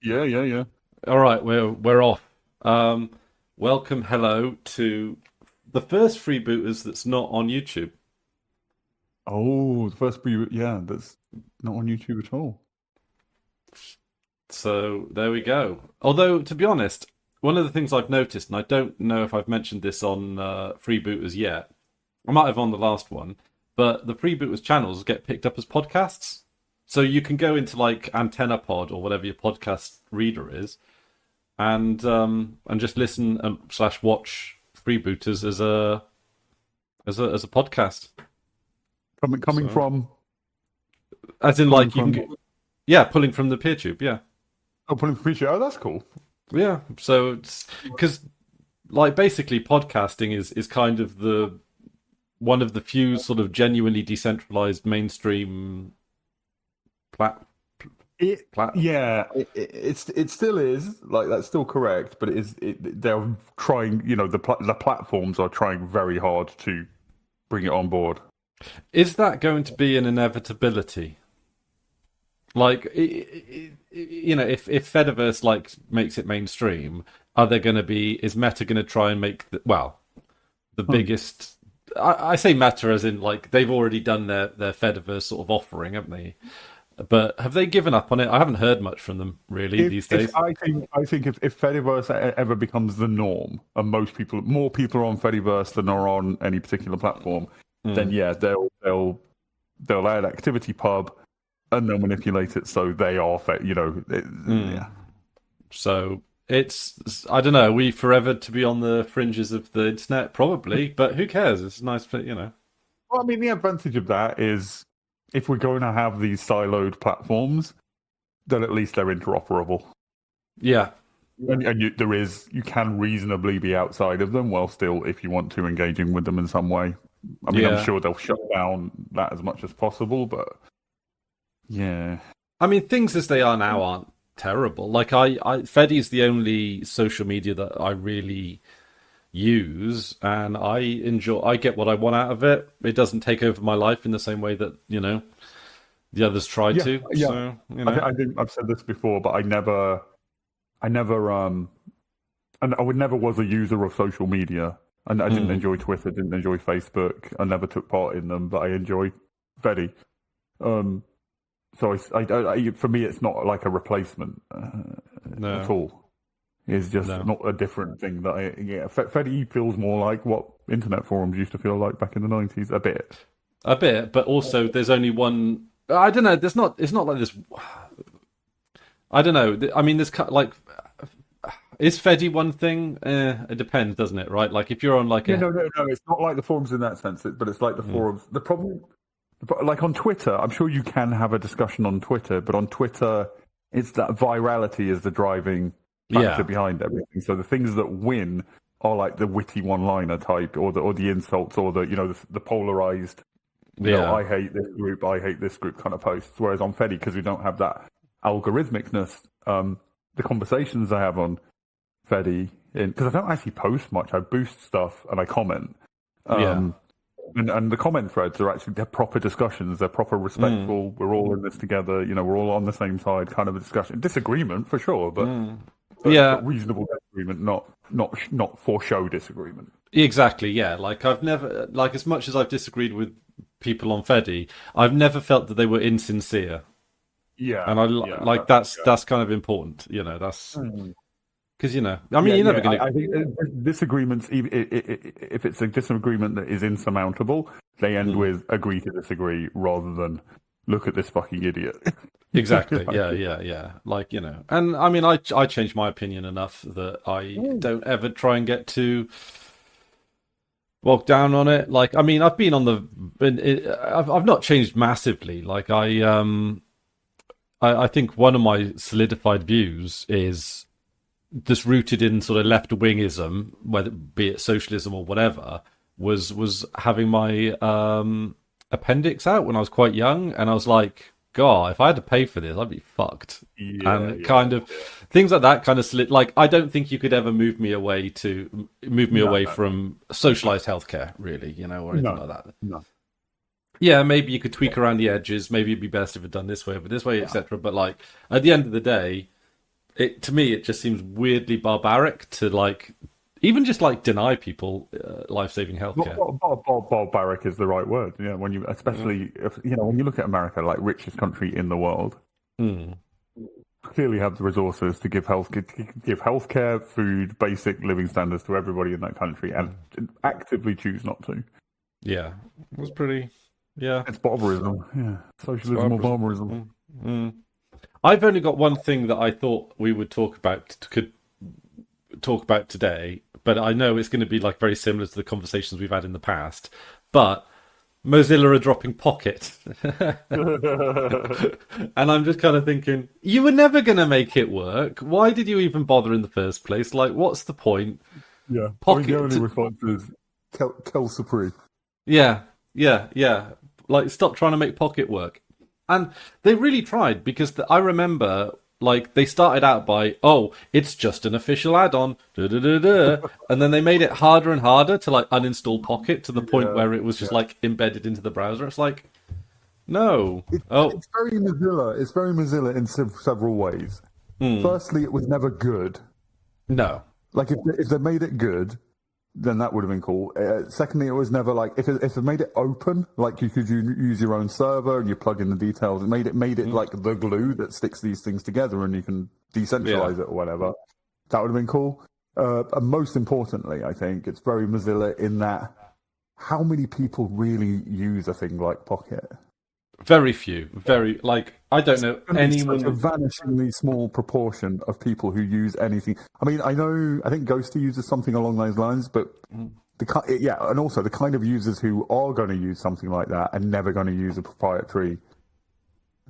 Yeah, yeah, yeah. All right, we're off. Um, welcome, hello to the first freebooters that's not on YouTube. Oh, the first reboot. Yeah, that's not on YouTube at all. So there we go. Although, to be honest, one of the things I've noticed, and I don't know if I've mentioned this on freebooters yet, I might have on the last one, but the freebooters channels get picked up as podcasts. So you can go into like Antenna Pod or whatever your podcast reader is, and just listen and slash watch freebooters as a podcast. Coming So from as in coming like you can from get, yeah, pulling from the PeerTube, yeah. pulling from feature. Oh, that's cool. Yeah. So it's because like basically podcasting is kind of the one of the few sort of genuinely decentralized mainstream plat It plat yeah, it still is like that's still correct, but they're trying. The platforms are trying very hard to bring it on board. is that going to be an inevitability? Like if Fediverse like makes it mainstream, are there going to be is Meta going to try and make the Hmm. biggest I say Meta as in like they've already done their Fediverse sort of offering, haven't they? But have they given up on it? I haven't heard much from them really these If days. I think if Fediverse ever becomes the norm, and more people are on Fediverse than are on any particular platform, then Mm, yeah, they'll add Activity Pub and they'll manipulate it so they are, mm. yeah. So it's I don't know. Are we forever to be on the fringes of the internet? Probably, but who cares? It's nice, for. Well, I mean, the advantage of that is if we're going to have these siloed platforms, then at least they're interoperable. Yeah, And you can reasonably be outside of them while still, if you want to, engaging with them in some way. I mean, I'm yeah. sure they'll shut down that as much as possible, but yeah. I mean, things as they are now aren't terrible. Like Fedi's the only social media that I really use, and I get what I want out of it. It doesn't take over my life in the same way that the others try Yeah, to. yeah. So you know, I think I've said this before, but I never, and I would never was a user of social media. And I didn't mm, enjoy Twitter, didn't enjoy Facebook. I never took part in them, but I enjoy Fedi. Um, so for me, it's not like a replacement at no, all. It's just no, not a different thing that Fedi feels more like what internet forums used to feel like back in the 90s, a bit. a bit, but also there's only one. I don't know. There's not. It's not like this. I don't know. I mean, there's like is Fedi one thing? It depends, doesn't it? Right? Like if you're on like Yeah, a no, no, no. It's not like the forums in that sense, but it's like the mm, forums. The problem, like on Twitter, I'm sure you can have a discussion on Twitter, but on Twitter, it's that virality is the driving factor yeah, behind everything. So the things that win are like the witty one-liner type, or the insults, or the polarized. yeah, I hate this group kind of posts. Whereas on Fedi, because we don't have that algorithmicness, the conversations I have on Fedi, because I don't actually post much. I boost stuff and I comment. yeah. Um, and the comment threads are actually they're proper discussions. They're proper Mm, respectful. We're all in this together. We're all on the same side. Kind of a discussion, disagreement for sure, but mm. but Yeah, reasonable disagreement, not for show disagreement. exactly. Yeah, like I've never like as much as I've disagreed with people on Fedi, I've never felt that they were insincere, Yeah, and I yeah, like that's that's kind of important. That's good. because I mean Yeah, you're yeah. never gonna. I think disagreements, if it's a disagreement that is insurmountable, they end Mm, with agree to disagree rather than look at this fucking idiot. exactly. Like, Yeah, yeah, yeah. Like and I mean I changed my opinion enough that I mm. don't ever try and get too bogged down on it. Like I mean I've been on the, I've not changed massively. Like I think one of my solidified views is just rooted in sort of left wingism, whether be it socialism or whatever, was having my appendix out when I was quite young, and I was like, God, if I had to pay for this, I'd be fucked. Yeah, And yeah, kind of yeah. things like that kind of like I don't think you could ever move me No, away no, from socialized healthcare, really, or anything no, like that. no. Yeah, maybe you could tweak around the edges. Maybe it'd be best if it done this way, but this way, Yeah, etc. But like at the end of the day, to me, it just seems weirdly barbaric to like even just like deny people life-saving healthcare. Barbaric is the right word. Yeah, when you, especially if, when you look at America, like richest country in the world, clearly have the resources to give healthcare, food, basic living standards to everybody in that country, and actively choose not to. Yeah, it was pretty. Yeah, it's barbarism. Yeah, socialism or barbarism. I've only got one thing that I thought we would could talk about today, but I know it's going to be like very similar to the conversations we've had in the past. But Mozilla are dropping Pocket, and I'm just kind of thinking, you were never going to make it work. Why did you even bother in the first place? Like, what's the point? Yeah, Pocket. The only response is Kel Supreme. Yeah. Like, stop trying to make Pocket work. And they really tried, because I remember, like, they started out by, oh, it's just an official add-on, and then they made it harder and harder to, like, uninstall Pocket to the point where it was just, like, embedded into the browser. It's like, no. It's very Mozilla. It's very Mozilla in several ways. Firstly, it was never good. No. Like, if they made it good, then that would have been cool. Secondly, it was never like, if it made it open, like you could use your own server and you plug in the details, it made it like the glue that sticks these things together and you can decentralize it or whatever. That would have been cool. And most importantly, I think it's very Mozilla in that how many people really use a thing like Pocket? Very few. Very, like, I don't know anyone. Such a vanishingly small proportion of people who use anything. I mean, I think Ghosty uses something along those lines, but and also the kind of users who are going to use something like that and never going to use a proprietary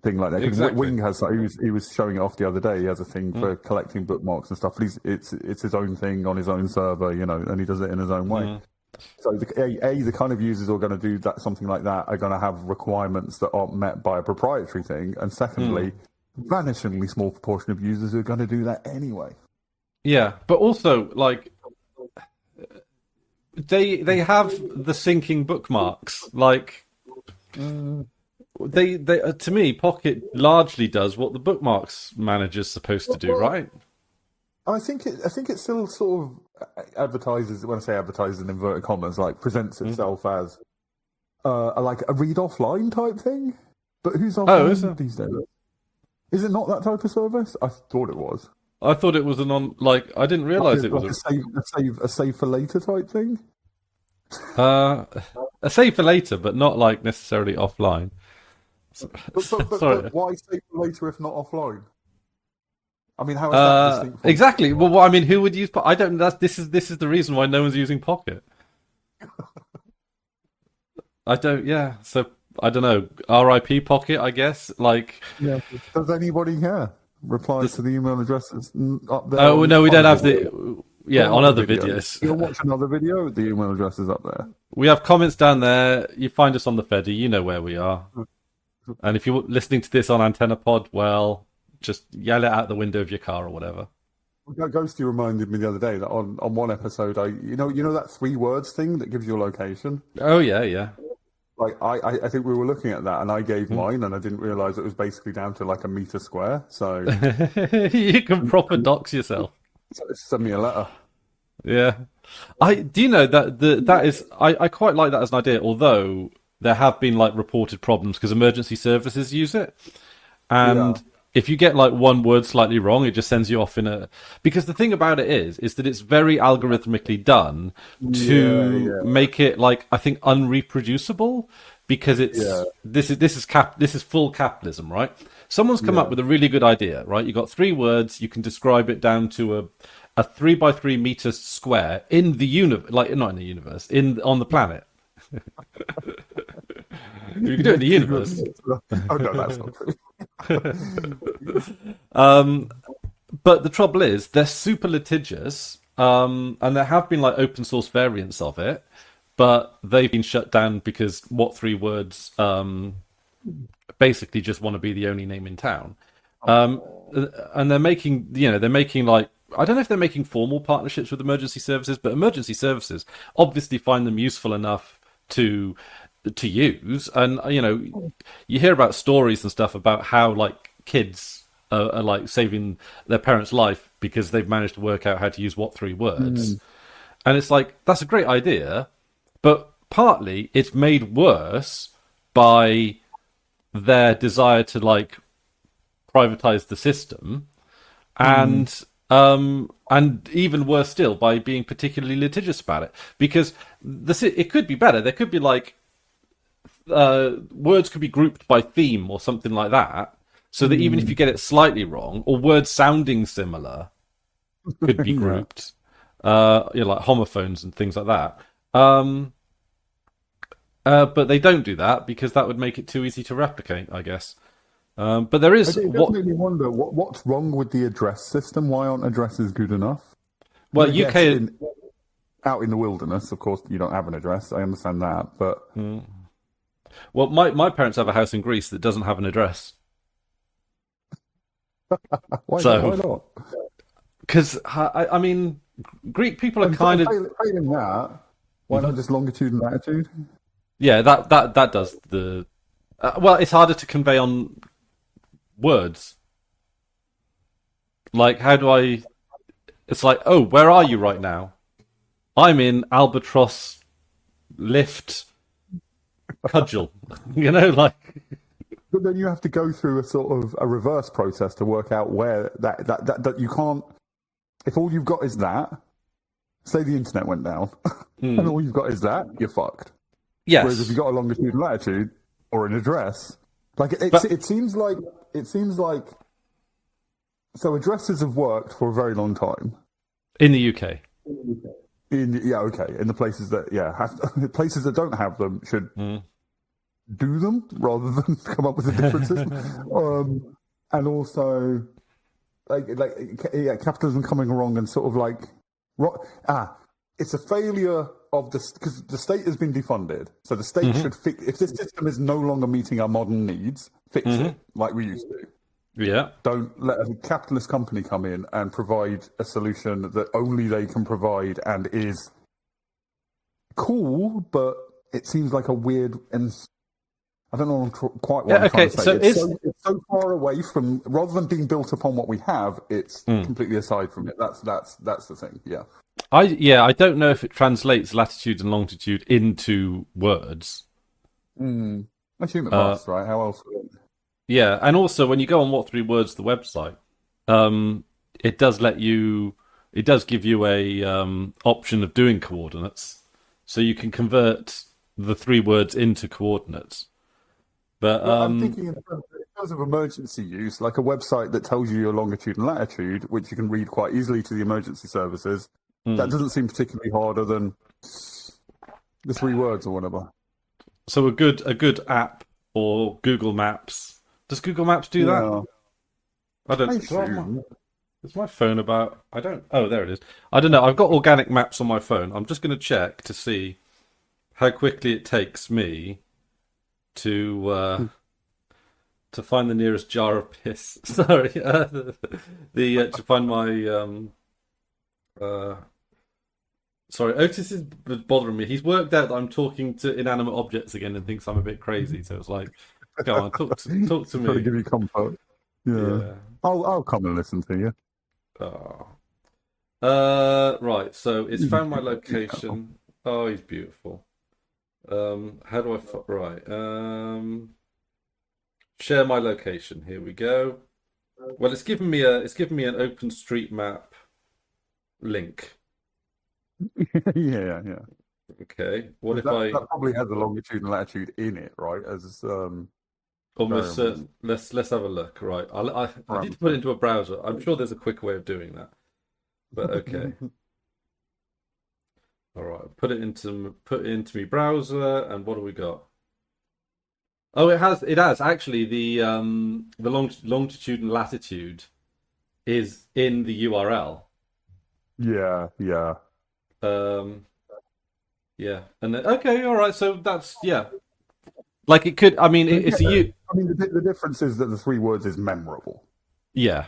thing like that. Exactly. Wing has, he was showing it off the other day. He has a thing for collecting bookmarks and stuff. But it's his own thing on his own server, and he does it in his own way. So the kind of users who are going to do something like that are going to have requirements that aren't met by a proprietary thing, and secondly, vanishingly small proportion of users who are going to do that anyway. Yeah, but also like they have the syncing bookmarks. Like they to me, Pocket largely does what the bookmarks manager's supposed to do, right? I think it still sort of advertises, when I say advertises in inverted commas, like presents itself as like a read offline type thing. But who's offline these days? Is it not that type of service? I thought it was. I thought it was I didn't realise it was a save for later type thing. A save for later, but not like necessarily offline. But why save for later if not offline? I mean, how is that distinct from... Exactly. Well, I mean, who would use? I don't. This is the reason why no one's using Pocket. I don't. Yeah. So I don't know. R.I.P. Pocket. I guess. Like. Yeah. Does anybody care? Reply to the email addresses up there. Oh no, we don't have the. Yeah, on other videos. You'll watch another video. The email address is up there. We have comments down there. You find us on the Feddy. You know where we are. And if you're listening to this on Antenna Pod, well, just yell it out the window of your car or whatever. Ghosty reminded me the other day that on one episode, you know that 3 words thing that gives you a location? Oh, yeah. Like, I think we were looking at that, and I gave mine, and I didn't realise it was basically down to like a metre square, so... You can proper dox yourself. Send me a letter. Yeah. Do you know that is... I quite like that as an idea, although there have been, like, reported problems, because emergency services use it, and... Yeah. If you get like one word slightly wrong, it just sends you off in a... Because the thing about it is that it's very algorithmically done to make it like, I think, unreproducible, because it's this is full capitalism, right? Someone's come up with a really good idea, right? You got 3 words, you can describe it down to a 3x3 meter square in the universe, like not in the universe, on the planet. You can do it in the universe. Oh no, that's not true. But the trouble is, they're super litigious, and there have been like open source variants of it, but they've been shut down because what 3 words basically just want to be the only name in town, and they're making like, I don't know if they're making formal partnerships with emergency services, but emergency services obviously find them useful enough to use. And you hear about stories and stuff about how like kids are like saving their parents' life because they've managed to work out how to use what 3 words. And it's like, that's a great idea, but partly it's made worse by their desire to like privatize the system, and even worse still by being particularly litigious about it, because it could be better. There could be like words could be grouped by theme or something like that, so that even if you get it slightly wrong, or words sounding similar could be grouped, like homophones and things like that. But they don't do that because that would make it too easy to replicate, I guess. But there is. It does make me wonder what's wrong with the address system. Why aren't addresses good enough? Well, UK out in the wilderness, of course, you don't have an address. I understand that, but well, my parents have a house in Greece that doesn't have an address. Why not? Because I mean, Greek people are kind of failing that. Why not just longitude and latitude? Yeah, that does the. Well, it's harder to convey on words. Like, how do I? It's like, oh, where are you right now? I'm in Albatross Lift Cudgel. You know, like. But then you have to go through a sort of a reverse process to work out where that you can't. If all you've got is that, say the internet went down, and all you've got is that, you're fucked. Yes. Whereas if you've got a longitude and latitude or an address, like it seems like so addresses have worked for a very long time in the UK. In the places that places that don't have them should do them rather than come up with the differences. And also capitalism coming along and sort of like it's a failure of because the state has been defunded, so the state should fix. If this system is no longer meeting our modern needs, fix it like we used to. Yeah. Don't let a capitalist company come in and provide a solution that only they can provide and is cool, but it seems like a weird and I don't know quite what I'm trying to say. So it's so far away from, rather than being built upon what we have, it's completely aside from it. That's the thing. Yeah. I don't know if it translates latitude and longitude into words. I assume it must, right? How else would it? Yeah, and also when you go on What 3 Words, the website, it does give you a option of doing coordinates, so you can convert the 3 words into coordinates. But I'm thinking in terms of emergency use, like a website that tells you your longitude and latitude, which you can read quite easily to the emergency services. That doesn't seem particularly harder than the 3 words or whatever. So a good app or Google Maps. Does Google Maps do that? I don't. Is my phone about? I don't. Oh, there it is. I don't know. I've got organic maps on my phone. I'm just going to check to see how quickly it takes me to find the nearest jar of piss. Sorry, to find my Sorry, Otis is bothering me. He's worked out that I'm talking to inanimate objects again and thinks I'm a bit crazy. So it's like, go on, talk to me. Trying to give you comfort. Yeah. I'll come and listen to you. Right. So it's found my location. Oh, he's beautiful. How do I? Right. Share my location. Here we go. Well, it's given me an OpenStreetMap link. yeah. Okay. What if that probably has a longitude and latitude in it, right? As almost certain. Let's have a look. Right. I need to put it into a browser. I'm sure there's a quick way of doing that. But okay. All right. Put it into my browser, and what do we got? Oh, it has actually the longitude and latitude is in the URL. Yeah. Yeah, and then, okay, all right. So that's like it could. I mean, it's a. I mean, the difference is that the 3 words is memorable. Yeah.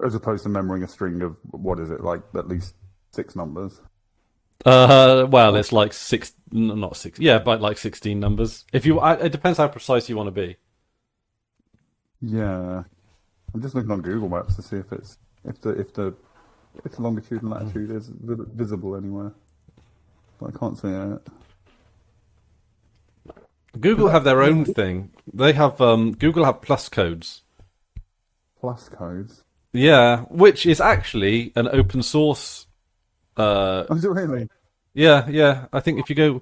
As opposed to memorable a string of what is it, like at least 6 numbers. Well, it's like 6, not 6. Yeah, but like 16 numbers. If you, it depends how precise you want to be. Yeah. I'm just looking on Google Maps to see if the longitude and latitude is visible anywhere. But I can't see it. Google have their own thing. They have Google have plus codes. Plus codes. Yeah, which is actually an open source. Oh, is it really? Yeah. I think if you go,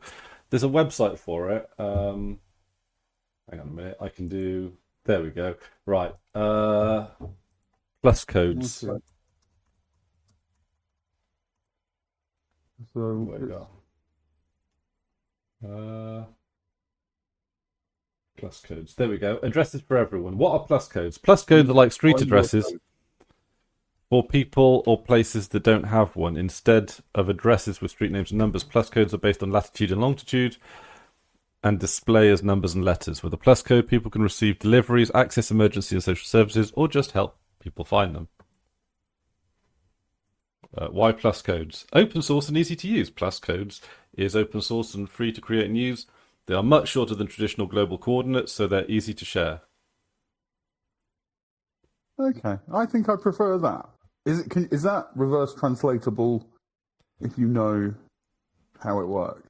there's a website for it. Hang on a minute. I can do. There we go. Right. Plus codes. Okay. So There we go. Plus codes. There we go. Addresses for everyone. What are plus codes? Plus codes are like street addresses for people or places that don't have one. Instead of addresses with street names and numbers, plus codes are based on latitude and longitude and display as numbers and letters. With a plus code, people can receive deliveries, access emergency and social services, or just help people find them. Why plus codes? Open source and easy to use. Plus codes is open source and free to create and use. They are much shorter than traditional global coordinates, so they're easy to share. Okay, I think I prefer that. Is that reverse translatable if you know how it works?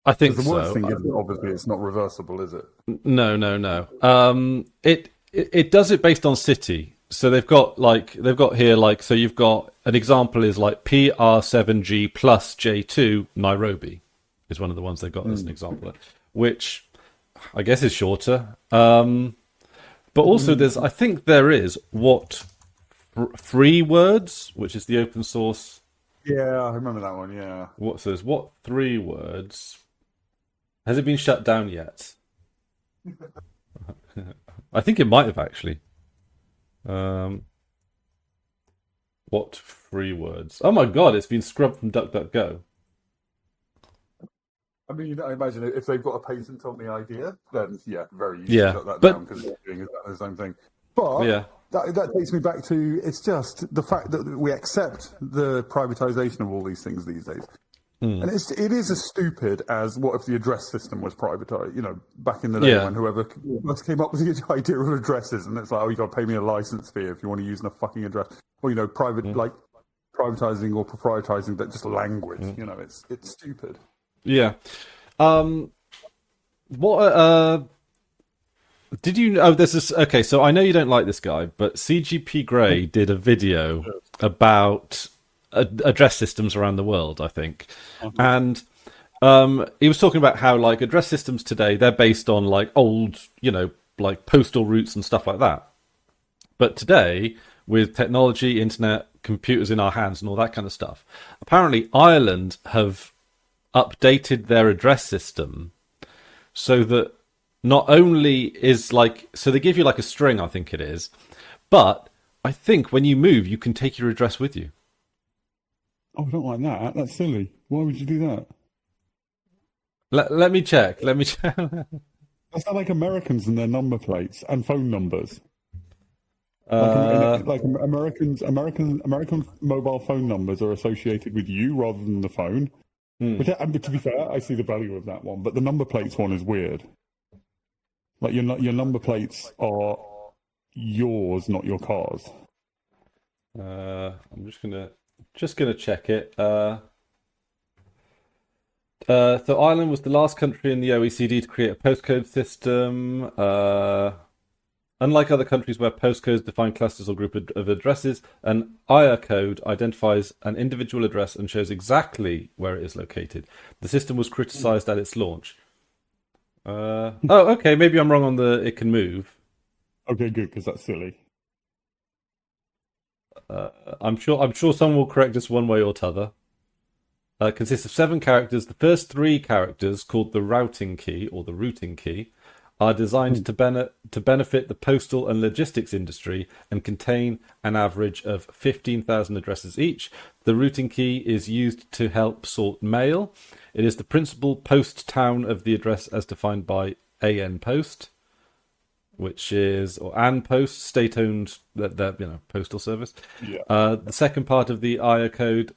I think the worst so. thing is obviously it's not reversible, is it? No. It does it based on city. So they've got here so you've got an example is like PR7G plus J2 Nairobi is one of the ones they've got as an example, which I guess is shorter. But also I think there is free words, which is the open source. Yeah, I remember that one. Yeah. What says what 3 words? Has it been shut down yet? I think it might have actually. What 3 words? Oh my god, it's been scrubbed from DuckDuckGo. I mean, I imagine if they've got a patent on the idea, then yeah, very easy Yeah, to shut that but- down because they're doing exactly the same thing. But Yeah. that takes me back to it's just the fact that we accept the privatization of all these things these days. And it is as stupid as what if the address system was privatized, back in the day Yeah. when whoever first came up with the idea of addresses, and it's like, oh, you got to pay me a license fee if you want to use a fucking address, or like privatizing or proprietizing that just language. It's stupid. Yeah. What did you know there's this okay, so I know you don't like this guy, but CGP Grey did a video about address systems around the world, I think. And he was talking about how like address systems today, they're based on like old, like postal routes and stuff like that. But today, with technology, internet, computers in our hands and all that kind of stuff, apparently Ireland have updated their address system so that not only is so they give you like a string, I think it is, but I think when you move, you can take your address with you. Oh, I don't like that. That's silly. Why would you do that? Let me check. That's not like Americans and their number plates and phone numbers. Like American mobile phone numbers are associated with you rather than the phone. But to be fair, I see the value of that one. But the number plates one is weird. Like your number plates are yours, not your car's. I'm just gonna check it. So Ireland was the last country in the OECD to create a postcode system. Unlike other countries where postcodes define clusters or group of addresses, an IA code identifies an individual address and shows exactly where it is located. The system was criticised at its launch. Okay, maybe I'm wrong on the it can move. Okay, good, because that's silly. I'm sure someone will correct us one way or t'other. Consists of 7 characters. The first 3 characters, called the routing key or the routing key, are designed to benefit the postal and logistics industry and contain an average of 15,000 addresses each. The routing key is used to help sort mail. It is the principal post town of the address as defined by AN Post, which is, or An Post, state-owned, postal service. Yeah. The second part of the IA code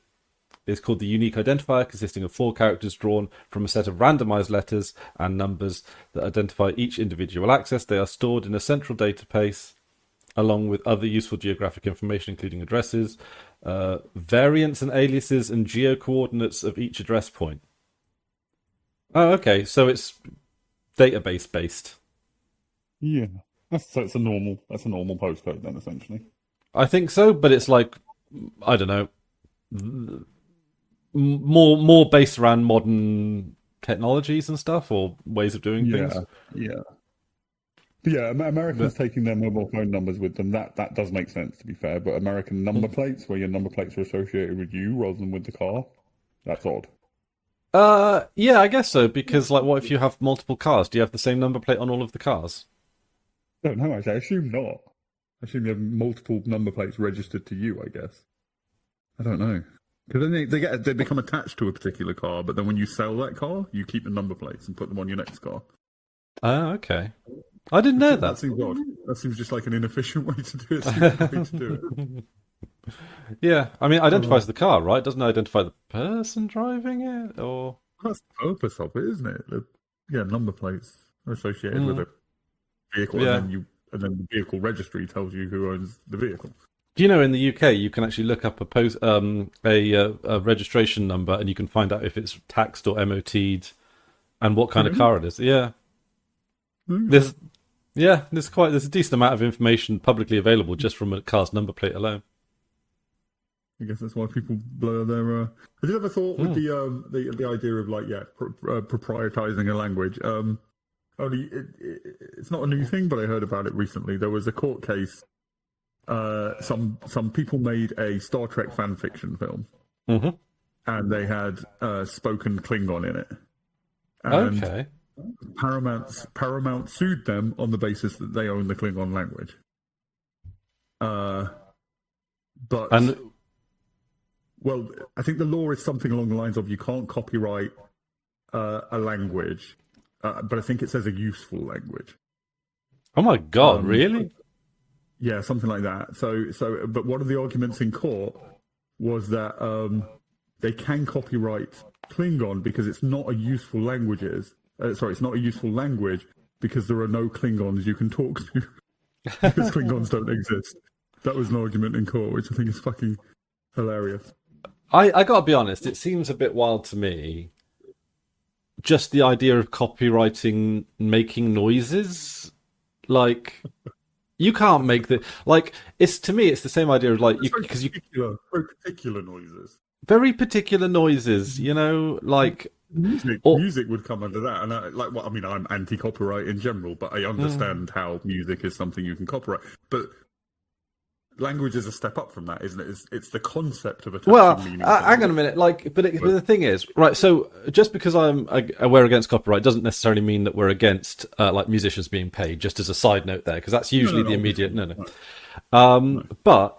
is called the unique identifier, consisting of 4 characters drawn from a set of randomized letters and numbers that identify each individual access. They are stored in a central database along with other useful geographic information, including addresses, variants and aliases, and geo-coordinates of each address point. Oh, okay. So it's database based. Yeah. So it's a normal postcode then, essentially. I think so, but it's like, I don't know, more based around modern technologies and stuff, or ways of doing things. Yeah. But yeah, Americans taking their mobile phone numbers with them, that does make sense, to be fair. But American number plates, where your number plates are associated with you rather than with the car, that's odd. Yeah, I guess so, because like, what if you have multiple cars? Do you have the same number plate on all of the cars? I don't know, actually. I assume not. I assume you have multiple number plates registered to you, I guess. I don't know. Because then they become attached to a particular car, but then when you sell that car, you keep the number plates and put them on your next car. Oh, okay. I didn't know that. That seems odd. That seems just like an inefficient way to do it. Yeah, I mean, it identifies the car, right? Doesn't it identify the person driving it, or that's the purpose of it, isn't it? Number plates are associated with a vehicle, and then the vehicle registry tells you who owns the vehicle. Do you know in the UK you can actually look up a registration number, and you can find out if it's taxed or MOT'd and what kind of car it is? Yeah. There's a decent amount of information publicly available just from a car's number plate alone. I guess that's why people blur their. Have you ever thought with the idea of proprietizing a language? Only it's not a new thing, but I heard about it recently. There was a court case. Some people made a Star Trek fan fiction film, and they had spoken Klingon in it. And okay. Paramount sued them on the basis that they own the Klingon language. Well, I think the law is something along the lines of you can't copyright a language, but I think it says a useful language. Oh my God, really? Yeah, something like that. But one of the arguments in court was that they can copyright Klingon because it's not a useful language. It's not a useful language because there are no Klingons you can talk to because Klingons don't exist. That was an argument in court, which I think is fucking hilarious. I gotta be honest, it seems a bit wild to me. Just the idea of copywriting making noises, like you can't make it's to me it's the same idea of very particular noises. Very particular noises, like music would come under that, and I'm anti-copyright in general, but I understand how music is something you can copyright, but language is a step up from that, isn't it? It's the concept of attaching meaning. Hang on a minute. But the thing is, right? So just because we're against copyright doesn't necessarily mean that we're against musicians being paid. Just as a side note there, because that's usually the immediate no. But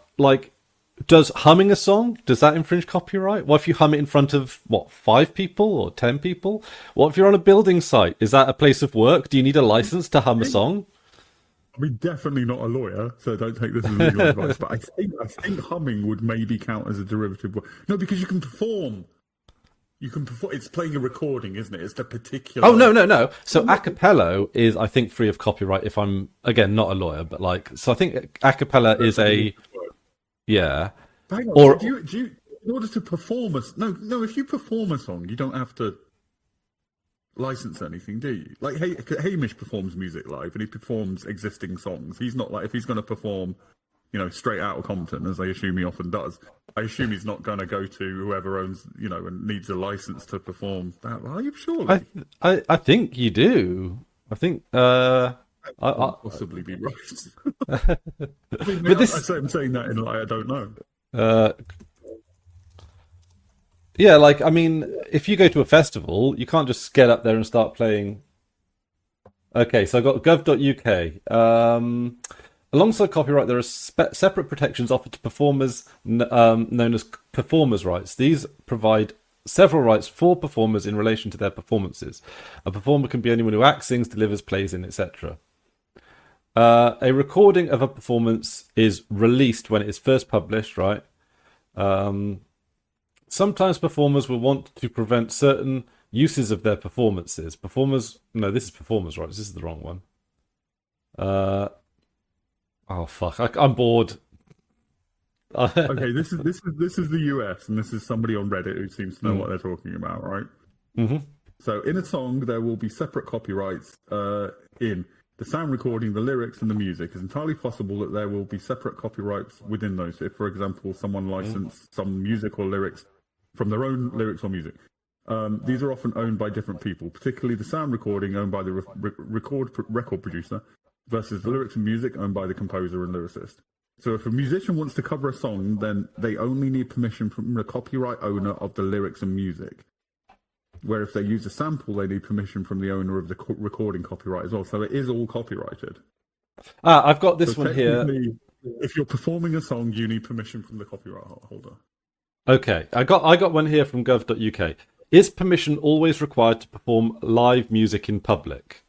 does humming a song, does that infringe copyright? What if you hum it in front of 5 people or 10 people? What if you're on a building site? Is that a place of work? Do you need a license to hum a song? I mean, definitely not a lawyer, so don't take this as legal advice. But I think humming would maybe count as a derivative. No, because you can perform. It's playing a recording, isn't it? It's the particular. Oh no. So a cappella is, I think, free of copyright. If I'm again not a lawyer, but so I think a cappella is a yeah. Hang on, so do you in order to perform no? If you perform a song, you don't have to license anything, do you? Like Hamish performs music live and he performs existing songs. He's not if he's going to perform Straight Outta Compton, as I assume he often does, I assume he's not going to go to whoever owns and needs a license to perform that live, surely. I think you do. I think I possibly be right. I'm saying that in I don't know. Yeah, if you go to a festival, you can't just get up there and start playing. Okay, so I've got gov.uk. Alongside copyright, there are separate protections offered to performers known as performers' rights. These provide several rights for performers in relation to their performances. A performer can be anyone who acts, sings, delivers, plays in, etc. A recording of a performance is released when it is first published, right? Sometimes performers will want to prevent certain uses of their performances. This is performers' rights. This is the wrong one. Oh fuck! I'm bored. Okay, this is the US, and this is somebody on Reddit who seems to know what they're talking about, right? Mm-hmm. So in a song, there will be separate copyrights in the sound recording, the lyrics, and the music. It's entirely possible that there will be separate copyrights within those. If, for example, someone licensed some music or lyrics from their own lyrics or music. These are often owned by different people, particularly the sound recording owned by the record producer versus the lyrics and music owned by the composer and lyricist. So if a musician wants to cover a song, then they only need permission from the copyright owner of the lyrics and music. Where if they use a sample, they need permission from the owner of the recording copyright as well. So it is all copyrighted. I've got this one here. If you're performing a song, you need permission from the copyright holder. Okay, I got one here from gov.uk. Is permission always required to perform live music in public?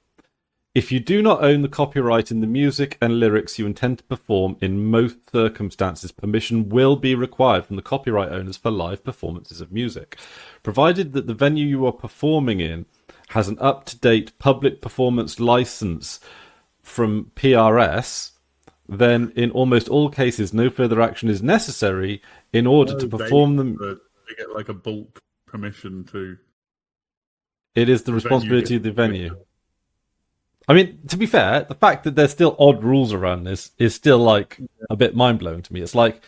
If you do not own the copyright in the music and lyrics you intend to perform, in most circumstances, permission will be required from the copyright owners for live performances of music, provided that the venue you are performing in has an up-to-date public performance license from PRS. Then, in almost all cases, no further action is necessary in order to perform them. They get like a bulk permission to. It is the responsibility of the venue. I mean, to be fair, the fact that there's still odd rules around this is still like a bit mind blowing to me. It's like,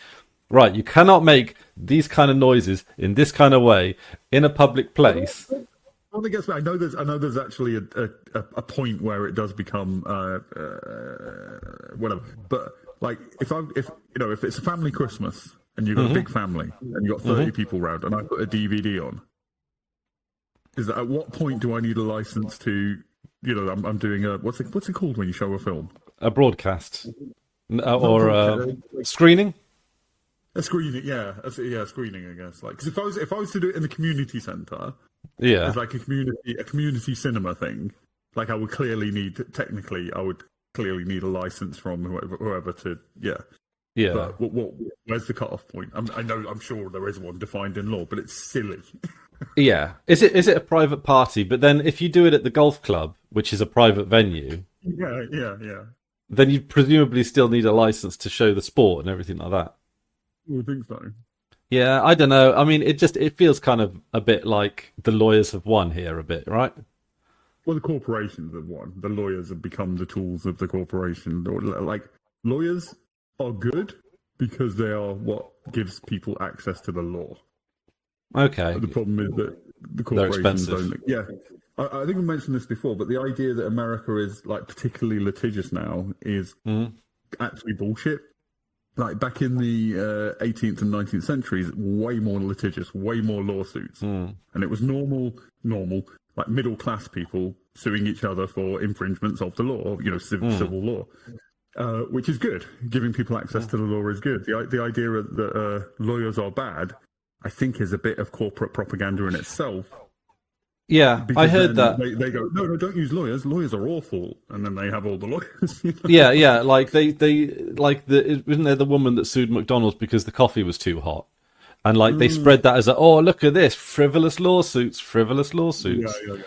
right, you cannot make these kind of noises in this kind of way in a public place. I know there's actually a point where it does become whatever. But like if it's a family Christmas and you've got a big family and you've got 30 people round and I put a DVD on, is that at what point do I need a license to? I'm doing a what's it called when you show a film? A broadcast or screening. A screening, yeah, screening, I guess. Like, because if I was to do it in the community centre, yeah, as like a community cinema thing, like I would clearly need a license from whoever to, yeah. But where's the cut-off point? I'm sure there is one defined in law, but it's silly. Yeah, is it a private party? But then if you do it at the golf club, which is a private venue, yeah, then you presumably still need a license to show the sport and everything like that. I think so. Yeah, I don't know. I mean, it feels kind of a bit like the lawyers have won here a bit, right? Well, the corporations have won. The lawyers have become the tools of the corporation. Like, lawyers are good because they are what gives people access to the law. Okay. The problem is that the corporations don't. Yeah. I think I mentioned this before, but the idea that America is like particularly litigious now is actually bullshit. Like back in the 18th and 19th centuries, way more litigious, way more lawsuits, and it was normal, like middle class people suing each other for infringements of the law, civil law, which is good. Giving people access to the law is good. The idea that lawyers are bad, I think, is a bit of corporate propaganda in itself. Yeah, I heard that. They go, no, don't use lawyers. Lawyers are awful, and then they have all the lawyers. Yeah. Like they wasn't there the woman that sued McDonald's because the coffee was too hot, and like they spread that as look at this frivolous lawsuits. Yeah. You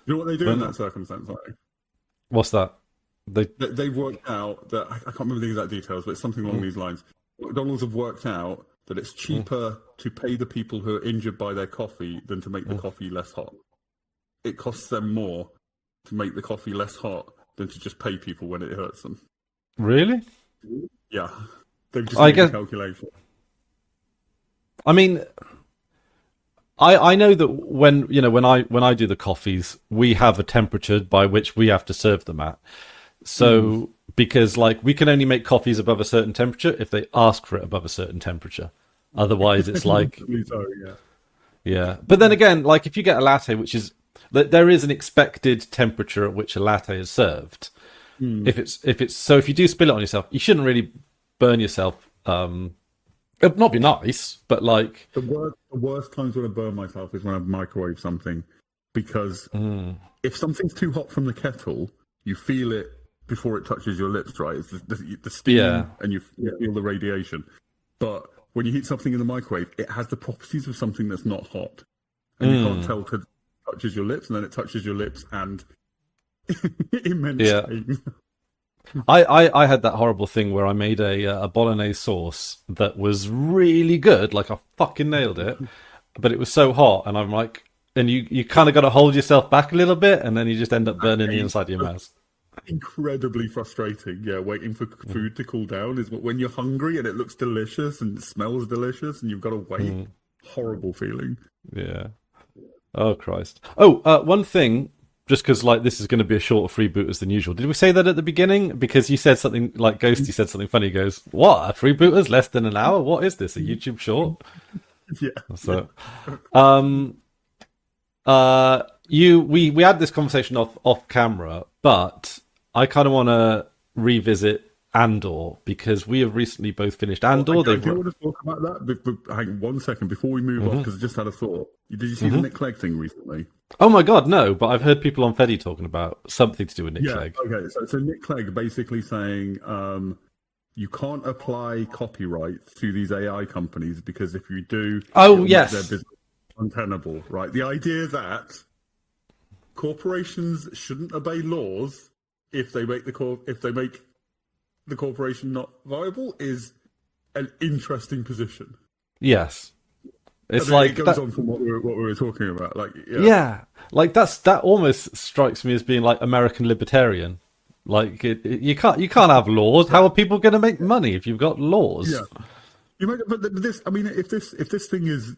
know what they do in that circumstance? Like? What's that? They've worked out that I can't remember the exact details, but it's something along these lines. McDonald's have worked out that it's cheaper to pay the people who are injured by their coffee than to make the coffee less hot. It costs them more to make the coffee less hot than to just pay people when it hurts them. Really? Yeah. They've just made a calculation. I mean, I know that when I do the coffees, we have a temperature by which we have to serve them at. So because like we can only make coffees above a certain temperature if they ask for it above a certain temperature. Otherwise, it's like yeah. But then again, like if you get a latte, which is there is an expected temperature at which a latte is served. If you do spill it on yourself, you shouldn't really burn yourself. It'd not be nice, but like the worst times when I burn myself is when I microwave something, because if something's too hot from the kettle, you feel it before it touches your lips. Right, it's the steam, and you feel the radiation. But when you heat something in the microwave, it has the properties of something that's not hot, and you can't tell till it touches your lips, and then it touches your lips and immense pain. I had that horrible thing where I made a bolognese sauce that was really good, like I fucking nailed it, but it was so hot, and I'm like, and you kind of got to hold yourself back a little bit, and then you just end up burning the inside of your mouth. Incredibly frustrating. Yeah, waiting for food to cool down is when you're hungry and it looks delicious and it smells delicious, and you've got to wait. Horrible feeling. Yeah. Oh Christ. Oh, one thing. Just because, like, this is going to be a shorter freebooters than usual. Did we say that at the beginning? Because you said something, like, Ghosty said something funny. He goes, what? A freebooters? Less than an hour? What is this? A YouTube short? Yeah. So, we had this conversation off camera, but I kind of want to revisit Andor because we have recently both finished Andor. I do want to talk about that. But hang on 1 second before we move on, because I just had a thought. Did you see the Nick Clegg thing recently? Oh my god, no! But I've heard people on Feddy talking about something to do with Nick Clegg. Okay, so Nick Clegg basically saying you can't apply copyright to these AI companies because if you do, yes, their business untenable. Right? The idea that corporations shouldn't obey laws if they make the corporation not viable is an interesting position. Yes. It's it goes on from what we were talking about. Like, like that almost strikes me as being like American libertarian. Like you can't have laws. How are people going to make money if you've got laws? Yeah, but this. I mean, if the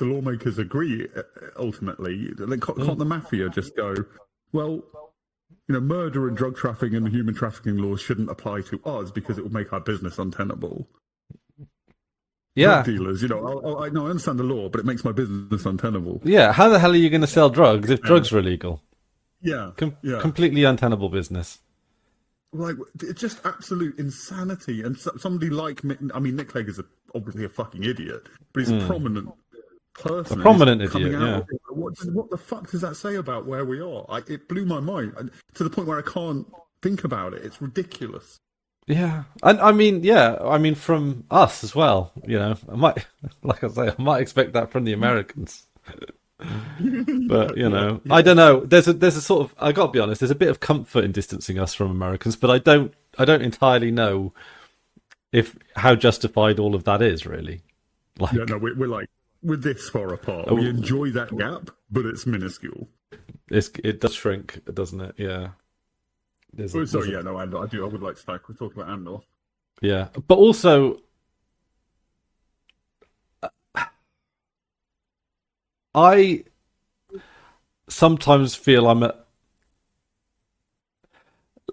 lawmakers agree ultimately, then can't the mafia just go, well, murder and drug trafficking and human trafficking laws shouldn't apply to us because it will make our business untenable. Yeah, drug dealers. I understand the law, but it makes my business untenable. Yeah, how the hell are you going to sell drugs if drugs are illegal? Yeah, completely untenable business. Like, it's just absolute insanity. And somebody like, Nick Clegg is obviously a fucking idiot, but he's a prominent person. A prominent idiot, yeah. What the fuck does that say about where we are? It blew my mind to the point where I can't think about it. It's ridiculous. Yeah, and I mean from us as well. I might expect that from the Americans. But I don't know. There's a sort of, I got to be honest. There's a bit of comfort in distancing us from Americans, but I don't entirely know how justified all of that is really. Like, we're this far apart. We enjoy that gap, but it's minuscule. It does shrink, doesn't it? Yeah. Andor. I would like to talk about Andor. Yeah, but also, I sometimes feel I'm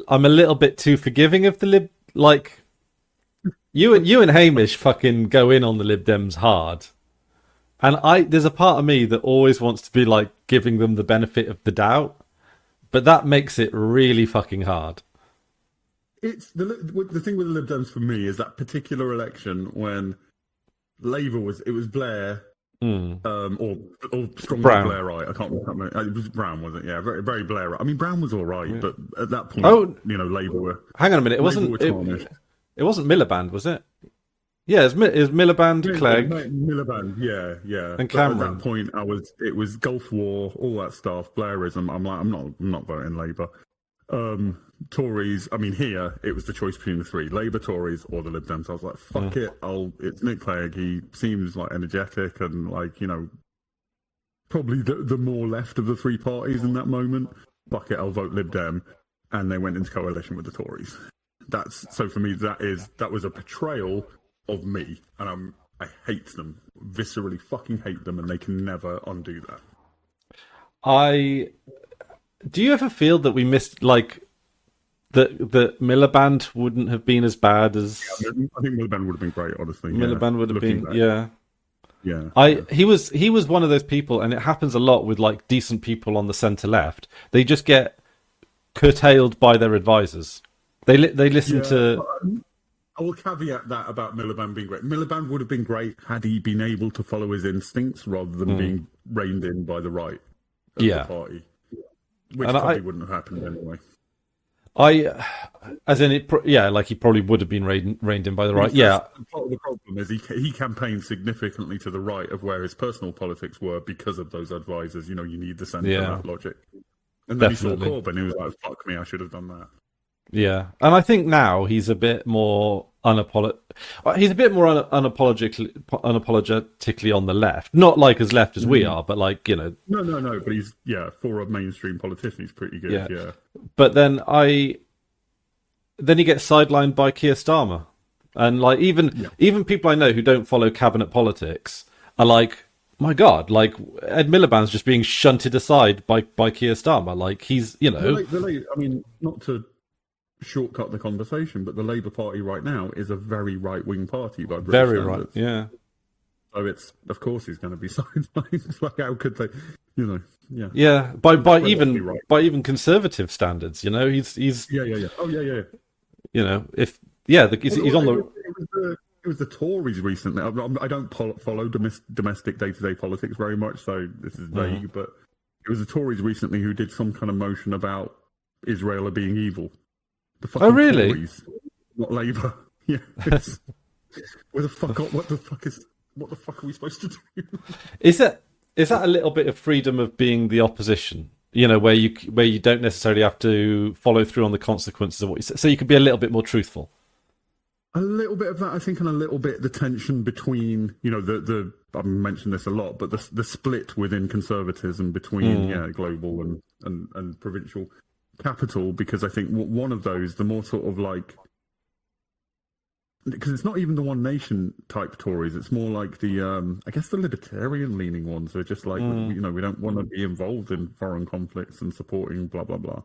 a little bit too forgiving of the lib. Like, you and Hamish fucking go in on the Lib Dems hard, and there's a part of me that always wants to be like giving them the benefit of the doubt. But that makes it really fucking hard. It's the thing with the Lib Dems for me is that particular election when Labour was Blair, or strongly Brown. Blairite. I can't remember. It was Brown, was it? Yeah, very, very Blairite. I mean, Brown was all right, but at that point, Labour were. Hang on a minute. It wasn't Miliband, was it? Yeah, it was Miliband, Clegg, Miliband, yeah, and Cameron. At that point, it was Gulf War, all that stuff, Blairism. I'm like, I'm not voting Labour. Tories. I mean, here it was the choice between the three: Labour, Tories, or the Lib Dems. I was like, fuck it, it's Nick Clegg. He seems like energetic and probably the more left of the three parties in that moment. Fuck it, I'll vote Lib Dem, and they went into coalition with the Tories. So for me, that was a betrayal of me, and I hate them, viscerally fucking hate them, and they can never undo that. Do you ever feel that we missed, like, that Miliband wouldn't have been as bad as? Yeah, I think Miliband would have been great, honestly. Miliband would have been, yeah. Yeah. He was one of those people, and it happens a lot with like decent people on the centre left. They just get curtailed by their advisors. They listen to. I will caveat that about Miliband being great. Miliband would have been great had he been able to follow his instincts rather than being reined in by the right of the party, which probably wouldn't have happened anyway. He probably would have been reined in by the right. Yeah. Part of the problem is he campaigned significantly to the right of where his personal politics were because of those advisors. You need the centre of that logic. And then he saw Corbyn, he was like, "Fuck me, I should have done that." Yeah, and I think now he's a bit more He's a bit more unapologetically on the left. Not like as left as we are, but like No. But he's for a mainstream politician, he's pretty good. Yeah. But then he gets sidelined by Keir Starmer, and like even people I know who don't follow cabinet politics are like, my God, like Ed Miliband's just being shunted aside by Keir Starmer. Like he's I mean, not to shortcut the conversation, but the Labour Party right now is a very right-wing party by British very standards. right. Yeah. So it's, of course, he's going to be sidelined. Like, how could they? Yeah. Yeah, by even conservative standards, he's Yeah. Oh yeah. He's on the. It was the Tories recently. I don't follow domestic day-to-day politics very much, so this is vague. But it was the Tories recently who did some kind of motion about Israel are being evil. The fucking Oh, really? Tories, not Labour. Yeah. What the fuck are we supposed to do? Is that a little bit of freedom of being the opposition? Where you don't necessarily have to follow through on the consequences of what you say, so you can be a little bit more truthful. A little bit of that, I think, and a little bit the tension between, the I've mentioned this a lot, but the split within conservatism between global and provincial capital, because I think one of those, the more sort of like, because it's not even the one nation type Tories, it's more like the I guess the libertarian leaning ones are just like we don't want to be involved in foreign conflicts and supporting blah blah blah.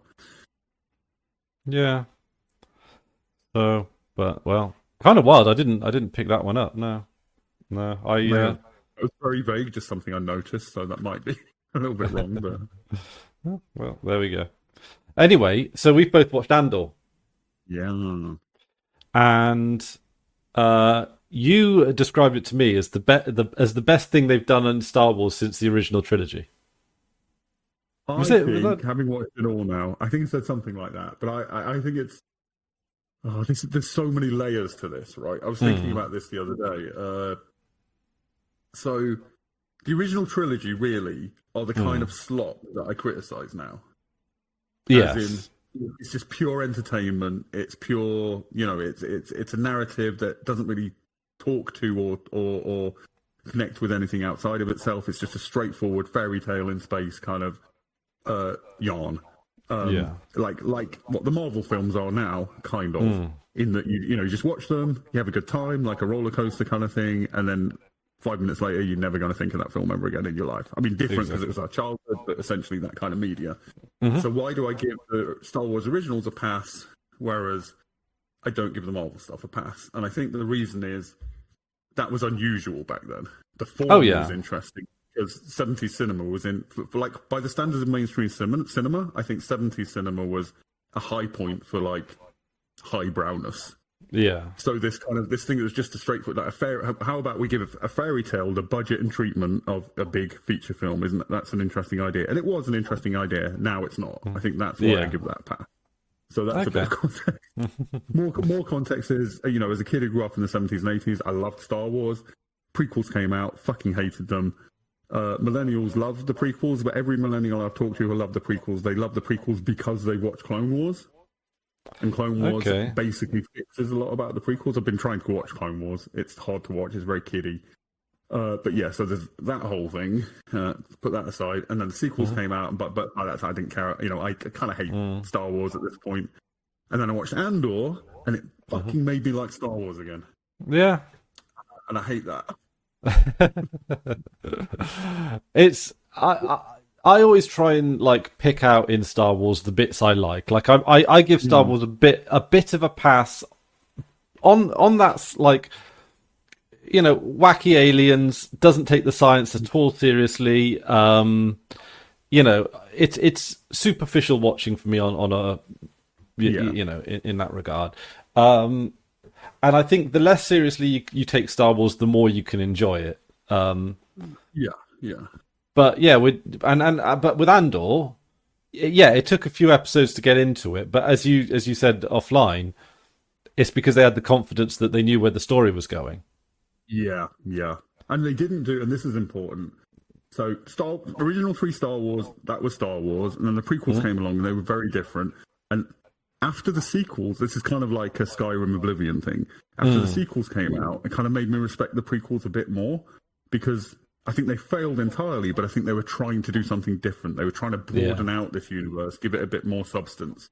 Yeah. So. But kind of wild. I didn't pick that one up. No. It was very vague, just something I noticed, so that might be a little bit wrong. But well, there we go. Anyway, so we've both watched Andor. Yeah. And you described it to me as the best thing they've done in Star Wars since the original trilogy. Having watched it all now, I think it said something like that. But I think it's. Oh, there's so many layers to this, right? I was thinking about this the other day. So, the original trilogy really are the kind of slop that I criticise now. Yes. It's just pure entertainment. It's pure, it's a narrative that doesn't really talk to or connect with anything outside of itself. It's just a straightforward fairy tale in space kind of yarn. Like what the Marvel films are now, kind of, in that you just watch them, you have a good time, like a roller coaster kind of thing, and then 5 minutes later, you're never going to think of that film ever again in your life. I mean, different because it was our childhood, but essentially that kind of media. So why do I give the Star Wars originals a pass, whereas I don't give the Marvel stuff a pass? And I think the reason is that was unusual back then. The form was interesting. Because 70s cinema was for like, by the standards of mainstream cinema, I think 70s cinema was a high point for like highbrowness. Yeah. So this thing that was just a straightforward, how about we give a fairy tale the budget and treatment of a big feature film? That's an interesting idea? And it was an interesting idea. Now it's not. I think that's why I give that a pass. So that's a bit of context. More context is, as a kid who grew up in the 70s and 80s, I loved Star Wars. Prequels came out, fucking hated them. Millennials love the prequels, but every millennial I've talked to who love the prequels, they love the prequels because they watch Clone Wars. And Clone Wars basically fixes a lot about the prequels. I've been trying to watch Clone Wars. It's hard to watch. It's very kiddie. But yeah, so there's that whole thing. Put that aside. And then the sequels came out, but by that time I didn't care. I kind of hate Star Wars at this point. And then I watched Andor, and it fucking made me like Star Wars again. Yeah. And I hate that. It's I always try and like pick out in Star Wars the bits I like. Like I give Star Wars a bit of a pass on that, like, wacky aliens, doesn't take the science at all seriously. It's superficial watching for me on a in that regard. And I think the less seriously you take Star Wars, the more you can enjoy it. Yeah. But yeah, but with Andor, it took a few episodes to get into it. But as you said offline, it's because they had the confidence that they knew where the story was going. Yeah. And they didn't do, and this is important. So original 3 Star Wars, that was Star Wars, and then the prequels came along and they were very different. And after the sequels, this is kind of like a Skyrim Oblivion thing. After the sequels came out, it kind of made me respect the prequels a bit more, because I think they failed entirely, but I think they were trying to do something different. They were trying to broaden out this universe, give it a bit more substance.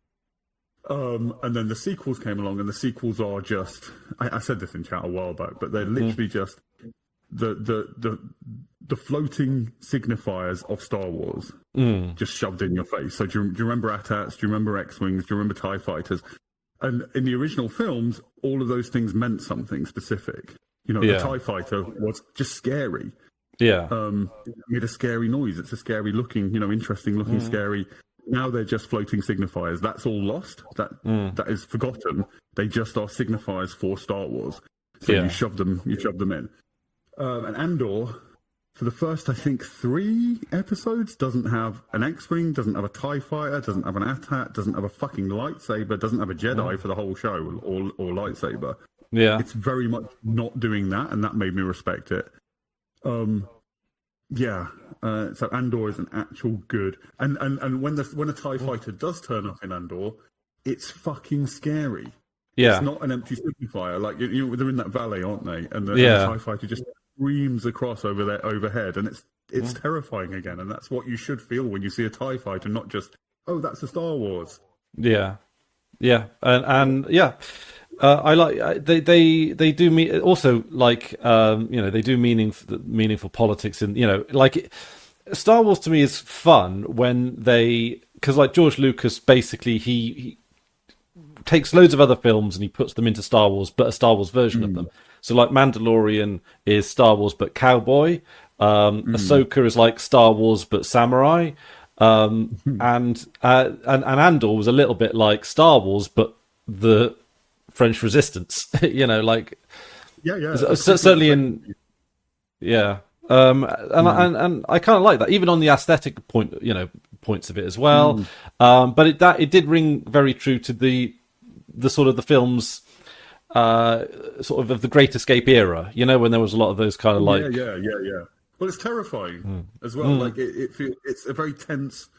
And then the sequels came along, and the sequels are just, I said this in chat a while back, but they're literally just the floating signifiers of Star Wars just shoved in your face. So do you remember AT-ATs? Do you remember X-Wings? Do you remember TIE Fighters? And in the original films, all of those things meant something specific. You know, the TIE Fighter was just scary. Yeah. It made a scary noise. It's a scary looking, interesting looking, scary. Now they're just floating signifiers. That's all lost. That is forgotten. They just are signifiers for Star Wars. So you shove them in. And Andor, for the first, I think, 3 episodes, doesn't have an X-Wing, doesn't have a TIE Fighter, doesn't have an AT-AT, doesn't have a fucking lightsaber, doesn't have a Jedi for the whole show, or lightsaber. Yeah. It's very much not doing that, and that made me respect it. So Andor is an actual good, and when a TIE Fighter does turn up in Andor, it's fucking scary. Yeah. It's not an empty signifier. Like, they're in that valley, aren't they? And the TIE Fighter just screams across over their overhead, and it's terrifying again. And that's what you should feel when you see a TIE Fighter, not just, oh, that's a Star Wars. Yeah, and I like they do mean also, like, they do meaningful politics, and Star Wars to me is fun when because like George Lucas basically he takes loads of other films and he puts them into Star Wars, but a Star Wars version of them. So like Mandalorian is Star Wars but cowboy. Ahsoka is like Star Wars but samurai. And Andor was a little bit like Star Wars but the French Resistance. Certainly in and I kind of like that, even on the aesthetic points of it as well. But it did ring very true to the sort of the films sort of the Great Escape era, when there was a lot of those kind of like well, it's terrifying as well. Like it's a very tense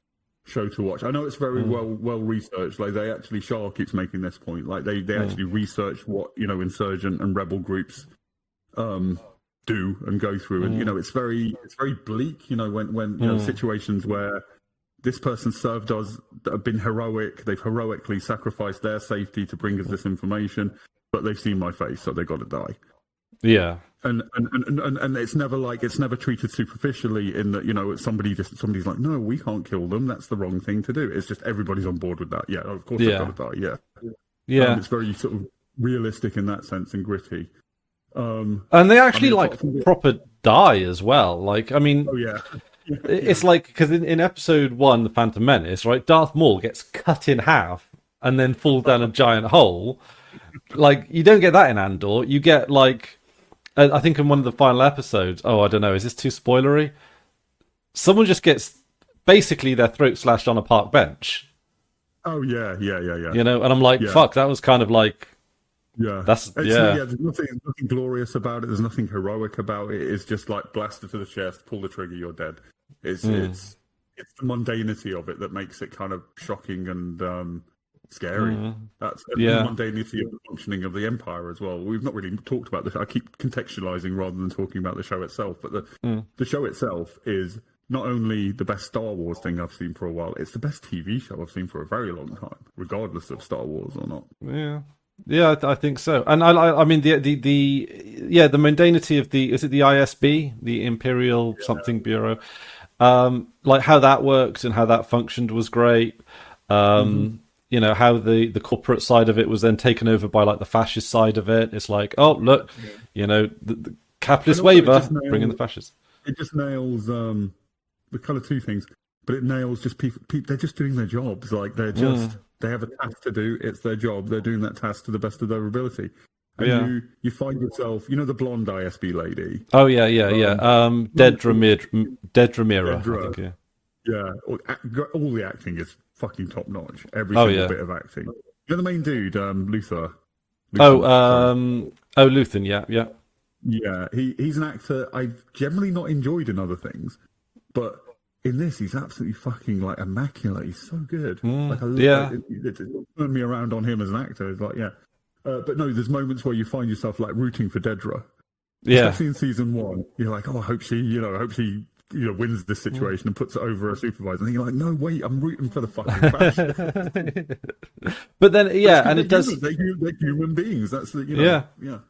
show to watch. I know it's very well researched. Like Shah keeps making this point. Like they actually research what insurgent and rebel groups do and go through, and it's very bleak. When situations where this person served us that have been heroic, they've heroically sacrificed their safety to bring us this information, but they've seen my face, so they got to die. Yeah. And it's never treated superficially in that somebody's like, no, we can't kill them, that's the wrong thing to do. It's just everybody's on board with that. Yeah, of course they've got to die. Yeah. It's very sort of realistic in that sense and gritty. And they actually proper die as well. Like, I mean, it's like, because in episode 1, The Phantom Menace, right, Darth Maul gets cut in half and then falls down a giant hole. Like, you don't get that in Andor. You get, like, I think in one of the final episodes, I don't know, is this too spoilery? Someone just gets basically their throat slashed on a park bench. Oh, yeah. And I'm like, fuck, that was kind of like... Yeah, there's nothing glorious about it. There's nothing heroic about it. It's just like blaster to the chest, pull the trigger, you're dead. It's the mundanity of it that makes it kind of shocking and scary. That's the mundanity of the functioning of the Empire as well. We've not really talked about this. I keep contextualizing rather than talking about the show itself, but the show itself is not only the best Star Wars thing I've seen for a while, it's the best TV show I've seen for a very long time, regardless of Star Wars or not. Yeah, I think so. And I mean the mundanity of is it the ISB, the Imperial something Bureau, like how that worked and how that functioned was great. How the corporate side of it was then taken over by like the fascist side of it. It's like, oh look, the capitalist waiver, bring in the fascists. It just nails the kind of two things, but it nails just people. They're just doing their jobs. Like they're just. They have a task to do. It's their job. They're doing that task to the best of their ability. And you find yourself, the blonde ISB lady. Oh, yeah. Dedra Meero, I think, Yeah. All the acting is fucking top notch. Every single bit of acting. The main dude, Luther. Luthen, yeah. Yeah, he's an actor I've generally not enjoyed in other things, but in this, he's absolutely fucking like immaculate. He's so good. Like, yeah. it turned me around on him as an actor. It's like, yeah. But no, there's moments where you find yourself like rooting for Dedra. Yeah. Especially in season 1, you're like, oh, I hope she wins this situation and puts it over her supervisor. And you're like, no, wait, I'm rooting for the fucking fascist. But then, yeah, and it does. They're human beings. That's the, yeah.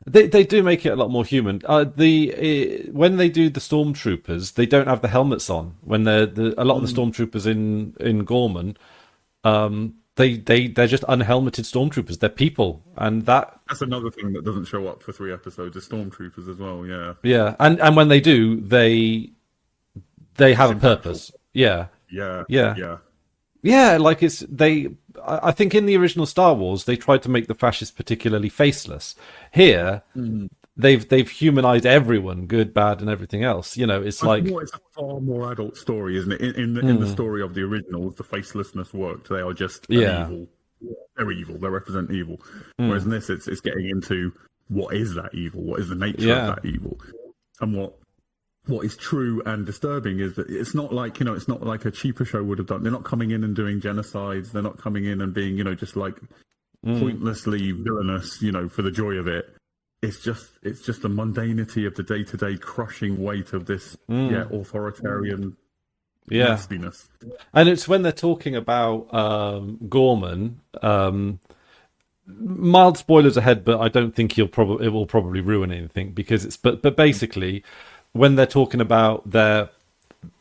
They do make it a lot more human. When they do the stormtroopers, they don't have the helmets on. When a lot of the stormtroopers in Gorman, they're just unhelmeted stormtroopers. They're people, and that's another thing that doesn't show up for 3 episodes. Is stormtroopers as well. Yeah. Yeah, and when they do, they have a purpose. Yeah. Like I think in the original Star Wars they tried to make the fascists particularly faceless. Here they've humanized everyone, good, bad, and everything else. It's like it's a far more adult story, isn't it? In the story of the originals, the facelessness worked. They are just evil. They're evil. They represent evil. Whereas in this, it's getting into what is that evil? What is the nature of that evil? And what is true and disturbing is that it's not like, it's not like a cheaper show would have done. They're not coming in and doing genocides. They're not coming in and being, just like pointlessly villainous, for the joy of it. It's just the mundanity of the day-to-day crushing weight of this, authoritarian nastiness. And it's when they're talking about Gorman, mild spoilers ahead, but I don't think it will probably ruin anything because but basically, when they're talking about their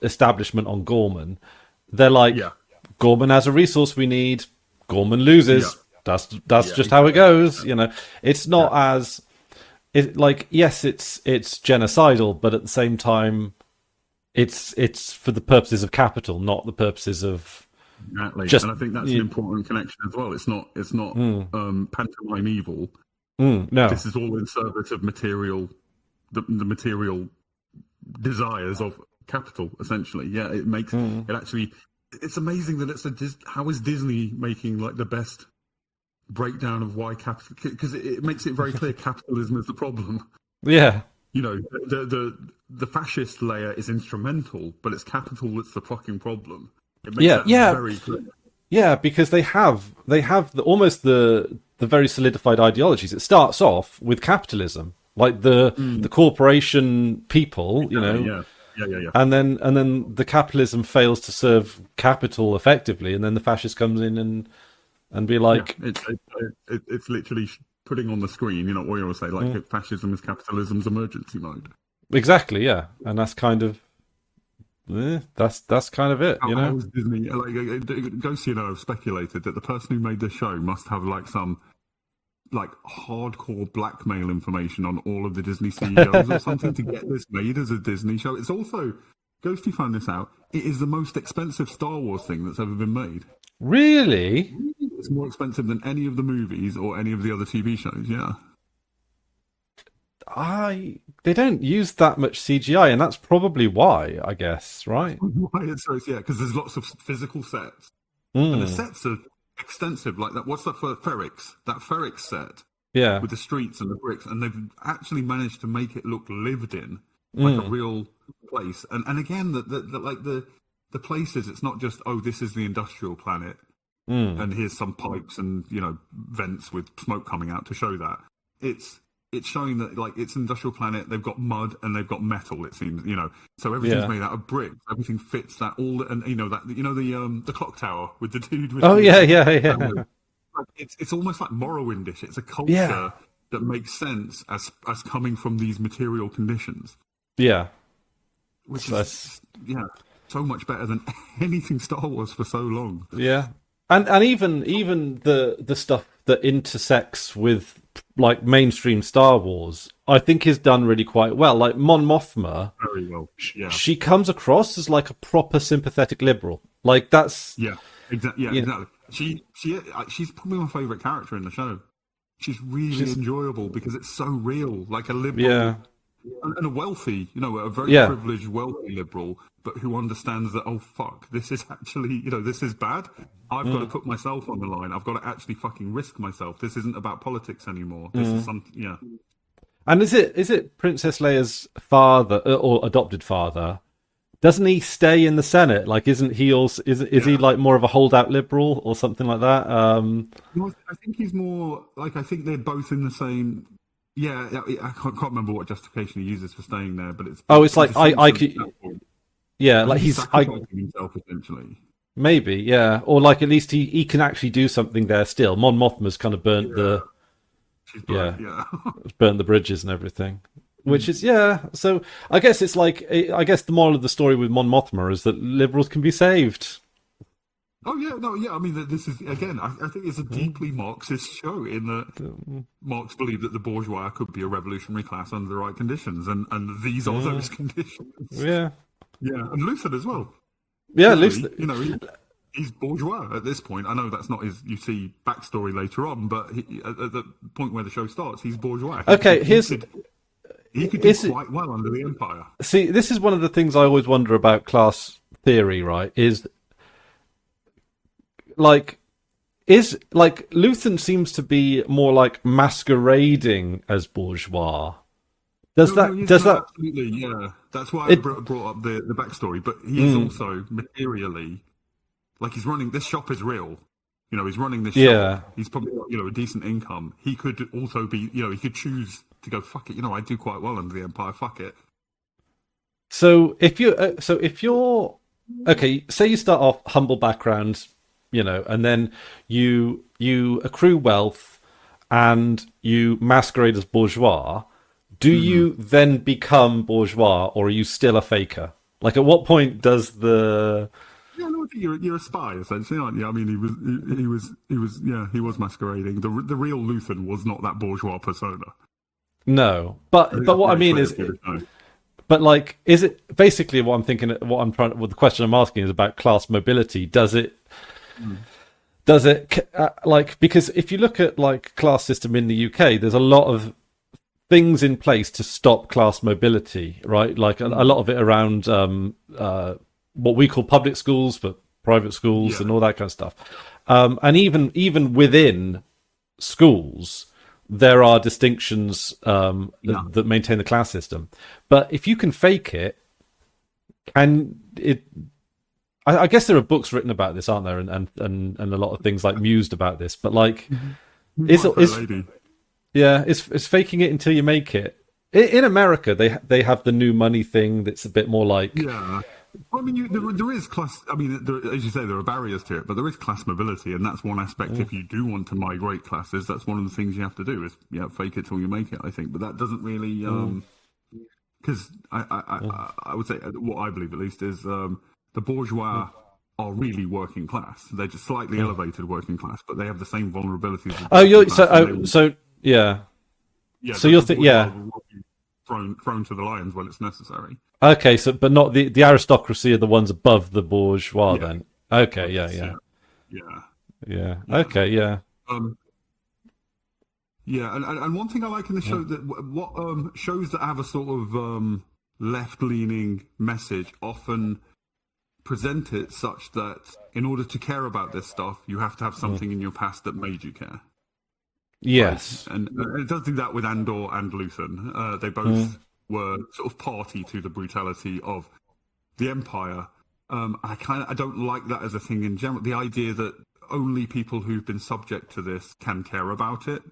establishment on Gorman, they're like, Gorman has a resource we need. Gorman loses. That's just how it goes. It's not as yes, it's genocidal, but at the same time, it's for the purposes of capital, not the purposes of and I think that's an important connection as well. It's not pantomime evil. No, this is all in service of material, the material desires of capital, essentially. It makes it actually. It's amazing that how is Disney making like the best breakdown of why capital, because it makes it very clear capitalism is the problem. Yeah, the fascist layer is instrumental, but it's capital that's the fucking problem. It makes that very clear. Yeah, because they have almost the very solidified ideologies. It starts off with capitalism. Like the corporation people, and then the capitalism fails to serve capital effectively, and then the fascist comes in and be like, it's literally putting on the screen, what you always say, like fascism is capitalism's emergency mode. Exactly, yeah, and that's kind of that's kind of it, How was Disney? Like, Ghost, have speculated that the person who made this show must have like some hardcore blackmail information on all of the Disney CEOs or something to get this made as a Disney show. It's also, Ghosty found this out, it is the most expensive Star Wars thing that's ever been made. Really? It's more expensive than any of the movies or any of the other TV shows, They don't use that much CGI, and that's probably why, I guess, right? Because there's lots of physical sets. And the sets are extensive, like that. What's that for Ferrix? That Ferrix set, with the streets and the bricks, and they've actually managed to make it look lived in, like a real place. And again, the places, it's not just this is the industrial planet, and here's some pipes and vents with smoke coming out to show that. It's showing that it's an industrial planet. They've got mud and they've got metal. It seems, so everything's made out of bricks. Everything fits that all, and the clock tower with the dude. With It's almost like Morrowindish. It's a culture that makes sense as coming from these material conditions. Yeah, which is so much better than anything Star Wars for so long. Yeah, and even the stuff that intersects with like mainstream Star Wars, I think is done really quite well. Like Mon Mothma, very well. Yeah, she comes across as like a proper sympathetic liberal. Like that's exactly. She's probably my favourite character in the show. She's really enjoyable because it's so real, like a liberal, and a wealthy, a very privileged, wealthy liberal, but who understands that, oh fuck, this is actually, this is bad. I've got to put myself on the line. I've got to actually fucking risk myself. This isn't about politics anymore. This is something, And is it Princess Leia's father or adopted father Doesn't he stay in the Senate? Like, isn't he also is he like more of a holdout liberal or something like that? No, I think he's more like, I think they're both in the same. Yeah, I can't remember what justification he uses for staying there, but it's like I could. Yeah, like he's he's sacrificing himself essentially. maybe, yeah, or like at least he can actually do something there still. Mon Mothma's kind of burnt She's black, yeah. burnt the bridges and everything. Which is, yeah. So I guess it's like, I guess the moral of the story with Mon Mothma is that liberals can be saved. Oh yeah, no, yeah. I mean, this is again. I think it's a deeply Marxist show in that Marx believed that the bourgeois could be a revolutionary class under the right conditions, and these are those conditions. Yeah, yeah, and Luther as well. Yeah, really, Luther. You know, he's bourgeois at this point. I know that's not his. You see backstory later on, but at the point where the show starts, he's bourgeois. Okay, he could do quite well under the empire. See, this is one of the things I always wonder about class theory, right? Is like Lutheran seems to be more like masquerading as bourgeois. Does that absolutely, yeah. That's why I brought up the backstory. But he is also materially, like, he's running this shop is real. You know, he's running this shop. He's probably got, a decent income. He could also be, he could choose to go, fuck it. I do quite well under the empire. Fuck it. So if you're okay, say you start off humble background, and then you accrue wealth and you masquerade as bourgeois. Do you then become bourgeois, or are you still a faker? Like, at what point does the... Yeah, no, I think you're a spy, essentially, aren't you? I mean, he was masquerading. The real Lutheran was not that bourgeois persona. No, but what I mean is... But, like, is it... Basically, what I'm thinking, the question I'm asking is about class mobility. Does it... because if you look at, like, class system in the UK, there's a lot of things in place to stop class mobility, right? Like a lot of it around what we call public schools, but private schools and all that kind of stuff. And even within schools, there are distinctions that maintain the class system. But if you can fake it, I guess there are books written about this, aren't there? And a lot of things like mused about this. But like, it's faking it until you make it. In America, they have the new money thing that's a bit more like... Yeah. I mean, there is class... I mean, as you say, there are barriers to it, but there is class mobility, and that's one aspect. If you do want to migrate classes, that's one of the things you have to do, is fake it till you make it, I think. But that doesn't really... Because I would say, what I believe at least, is the bourgeois are really working class. They're just slightly elevated working class, but they have the same vulnerabilities. Yeah. So you'll think, thrown to the lions when it's necessary. Okay, but not the aristocracy are the ones above the bourgeois then. Okay, yeah. Okay, yeah. And one thing I like in the show that what shows that have a sort of left-leaning message often present it such that in order to care about this stuff, you have to have something in your past that made you care. Yes, right? And it does do that with Andor and Luthen. They both were sort of party to the brutality of the Empire. I don't like that as a thing in general. The idea that only people who've been subject to this can care about it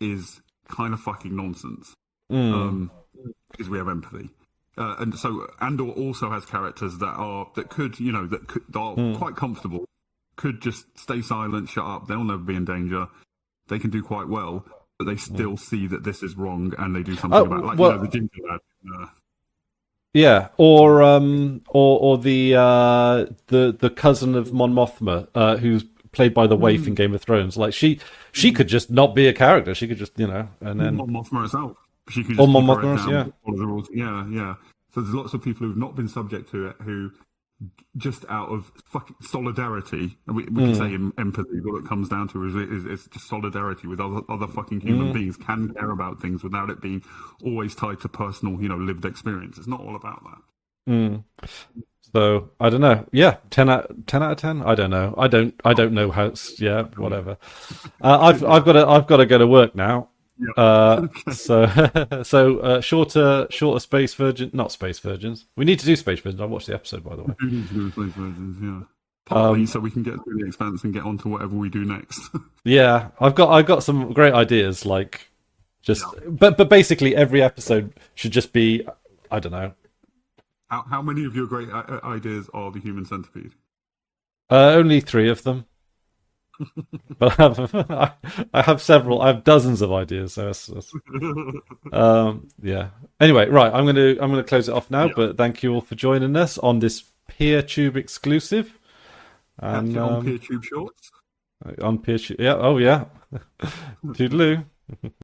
is kind of fucking nonsense. Because we have empathy. And so Andor also has characters that are quite comfortable, could just stay silent, shut up. They'll never be in danger. They can do quite well, but they still see that this is wrong, and they do something about it. Like the ginger lad. Yeah, or the cousin of Mon Mothma, who's played by the waif in Game of Thrones. Like she could just not be a character. She could just and then Mon Mothma herself. She could just Mon Mothma, follow the rules. Yeah. So there's lots of people who've not been subject to it who, just out of fucking solidarity, and we can say empathy, but what it comes down to is just solidarity with other fucking human beings, can care about things without it being always tied to personal, lived experience. It's not all about that. So I don't know. Yeah, 10 out of 10. I don't know. I don't know how. Whatever. I've got to go to work now. Shorter Space Virgin, not Space Virgins. We need to do Space Virgins. I watched the episode, by the way. We need to do Space Virgins, yeah. Partly so we can get through the Expanse and get on to whatever we do next. Yeah, I've got some great ideas. Like, but basically every episode should just be, I don't know. How many of your great ideas are the Human Centipede? Only 3 of them. But I have several. I have dozens of ideas. So yeah. Anyway, right. I'm gonna close it off now. Yeah. But thank you all for joining us on this PeerTube exclusive. And on PeerTube Shorts. On PeerTube. Yeah. Oh yeah. Toodaloo.